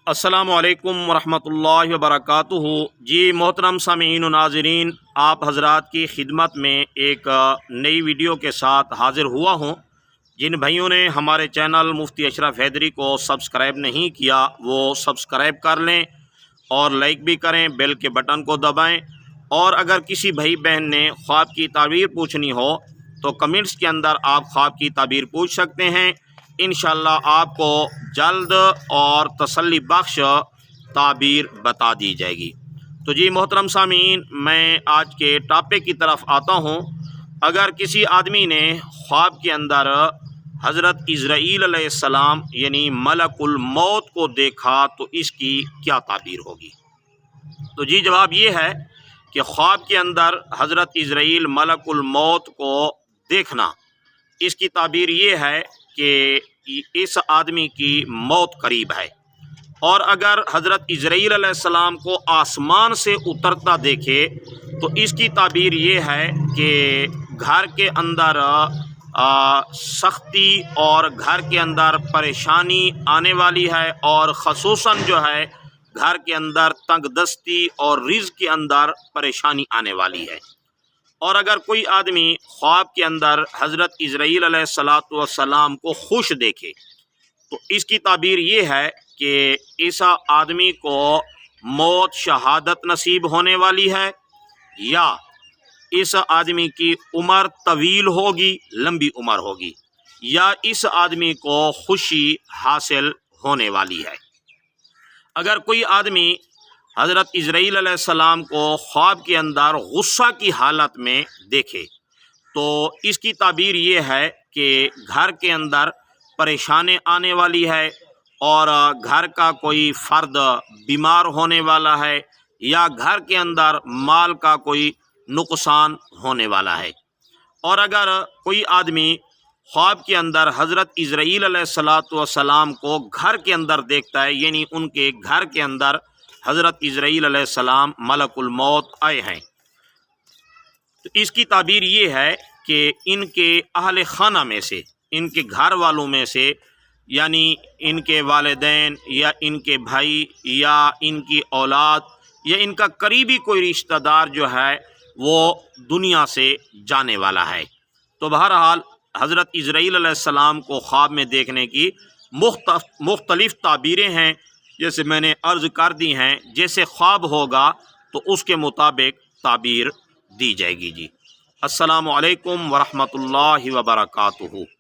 अस्सलामु अलैकुम वरहमतुल्लाहि वबरकातुहू। जी मोहतरम सामीन व नाज़रीन, आप हज़रात की खिदमत में एक नई वीडियो के साथ हाज़िर हुआ हूँ। जिन भाइयों ने हमारे चैनल मुफ्ती अशरफ हैदरी को सब्सक्राइब नहीं किया वो सब्सक्राइब कर लें और लाइक भी करें, बेल के बटन को दबाएं। और अगर किसी भाई बहन ने ख्वाब की ताबीर पूछनी हो तो कमेंट्स के अंदर आप ख्वाब की ताबीर पूछ सकते हैं। इंशाअल्लाह आपको जल्द और तसल्ली बख्श ताबीर बता दी जाएगी। तो जी मोहतरम सामीन, मैं आज के टॉपिक की तरफ आता हूँ। अगर किसी आदमी ने ख्वाब के अंदर हज़रत इज़राइल अलैहिस्सलाम यानी मलकुल मौत को देखा तो इसकी क्या ताबीर होगी? तो जी जवाब ये है कि ख्वाब के अंदर हज़रत इज़राइल मलकुल मौत को देखना, इसकी ताबीर ये है कि इस आदमी की मौत करीब है। और अगर हज़रत इज़राइल अलैहिस्सलाम को आसमान से उतरता देखे तो इसकी ताबीर ये है कि घर के अंदर सख्ती और घर के अंदर परेशानी आने वाली है, और ख़ुसूसन जो है घर के अंदर तंगदस्ती और रिज़्क़ के अंदर परेशानी आने वाली है। और अगर कोई आदमी ख्वाब के अंदर हज़रत इज़राइल अलैहिस्सलातु वस्सलाम को खुश देखे तो इसकी ताबीर ये है कि इस आदमी को मौत शहादत नसीब होने वाली है, या इस आदमी की उम्र तवील होगी, लंबी उम्र होगी, या इस आदमी को खुशी हासिल होने वाली है। अगर कोई आदमी हज़रत इज़राइल अलैहिस्सलाम को ख्वाब के अंदर गुस्सा की हालत में देखे तो इसकी ताबीर ये है कि घर के अंदर परेशानी आने वाली है, और घर का कोई फ़र्द बीमार होने वाला है, या घर के अंदर माल का कोई नुकसान होने वाला है। और अगर कोई आदमी ख्वाब के अंदर हज़रत इज़राइल अलैहिस्सलातु वस्सलाम को घर के अंदर देखता है, यानी उनके घर के अंदर हज़रत इज़राइल अलैहिस्सलाम मलकुल मौत आए हैं, तो इसकी ताबीर ये है कि इनके अहले खाना में से, इनके घर वालों में से, यानी इनके वालिदैन या इनके भाई या इनकी औलाद या इनका करीबी कोई रिश्तेदार जो है वो दुनिया से जाने वाला है। तो बहरहाल हज़रत इज़राइल अलैहिस्सलाम को ख्वाब में देखने की मुख्तलिफ़ ताबीरें हैं, जैसे मैंने अर्ज़ कर दी हैं। जैसे ख्वाब होगा तो उसके मुताबिक ताबीर दी जाएगी। जी अस्सलामु अलैकुम वरहमतुल्लाहि वबरकातुहू।